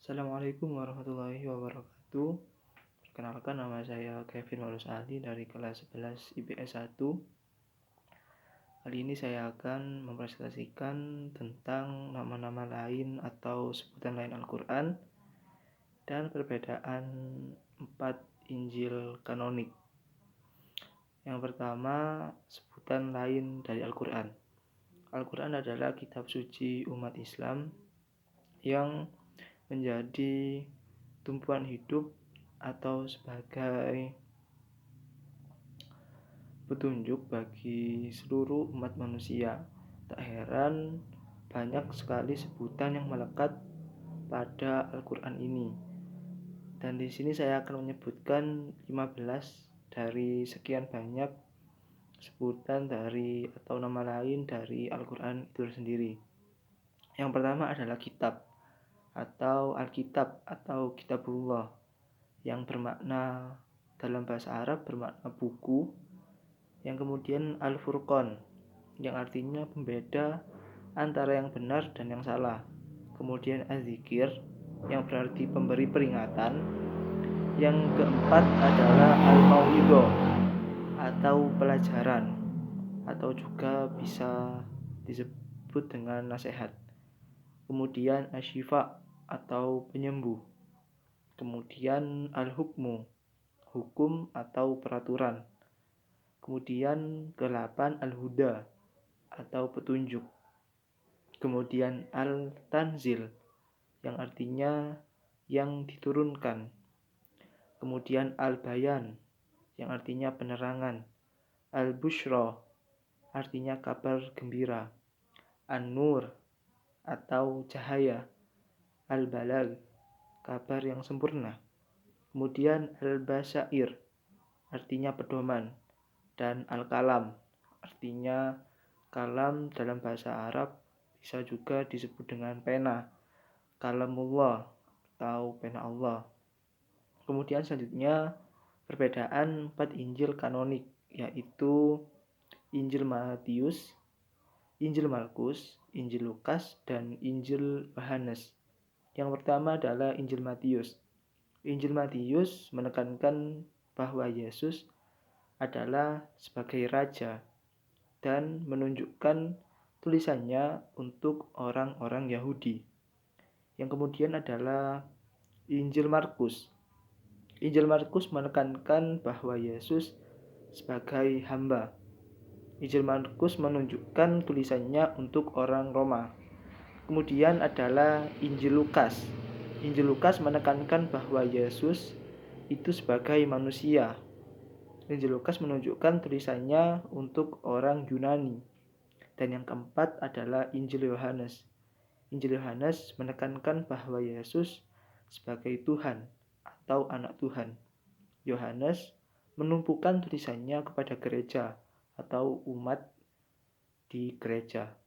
Assalamualaikum warahmatullahi wabarakatuh. Perkenalkan, nama saya Kevin Walus Ali dari kelas 11 IPS 1. Kali ini saya akan mempresentasikan tentang nama-nama lain atau sebutan lain Al-Quran dan perbedaan 4 Injil kanonik. Yang pertama, sebutan lain dari Al-Quran. Al-Quran adalah kitab suci umat Islam yang menjadi tumpuan hidup atau sebagai petunjuk bagi seluruh umat manusia. Tak heran banyak sekali sebutan yang melekat pada Al-Quran ini. Dan di sini saya akan menyebutkan 15 dari sekian banyak sebutan dari atau nama lain dari Al-Quran itu sendiri. Yang pertama adalah kitab atau Alkitab atau Kitabullah, yang bermakna dalam bahasa Arab bermakna buku. Yang kemudian Al-Furqan, yang artinya pembeda antara yang benar dan yang salah. Kemudian Az-Zikir, yang berarti pemberi peringatan. Yang keempat adalah Al-Mau'idhah atau pelajaran, atau juga bisa disebut dengan nasihat. Kemudian Asy-Syifa atau penyembuh. Kemudian Al-Hukmu, hukum atau peraturan. Kemudian ke-8 Al-Huda atau petunjuk. Kemudian Al-Tanzil, yang artinya yang diturunkan. Kemudian Al-Bayan, yang artinya penerangan. Al-Busyra, artinya kabar gembira. An-Nur atau cahaya. Al-Balagh, kabar yang sempurna. Kemudian Al-Basair, artinya pedoman. Dan Al-Kalam, artinya kalam dalam bahasa Arab bisa juga disebut dengan pena. Kalamullah atau pena Allah. Kemudian selanjutnya perbedaan 4 Injil kanonik, yaitu Injil Matius, Injil Markus, Injil Lukas, dan Injil Yohanes. Yang pertama adalah Injil Matius. Injil Matius menekankan bahwa Yesus adalah sebagai raja dan menunjukkan tulisannya untuk orang-orang Yahudi. Yang kemudian adalah Injil Markus. Injil Markus menekankan bahwa Yesus sebagai hamba. Injil Markus menunjukkan tulisannya untuk orang Roma. Kemudian adalah Injil Lukas. Injil Lukas menekankan bahwa Yesus itu sebagai manusia. Injil Lukas menunjukkan tulisannya untuk orang Yunani. Dan yang keempat adalah Injil Yohanes. Injil Yohanes menekankan bahwa Yesus sebagai Tuhan atau anak Tuhan. Yohanes menumpukan tulisannya kepada gereja atau umat di gereja.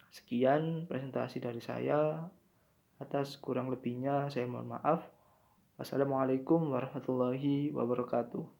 Sekian presentasi dari saya. Atas kurang lebihnya saya mohon maaf. Wassalamualaikum warahmatullahi wabarakatuh.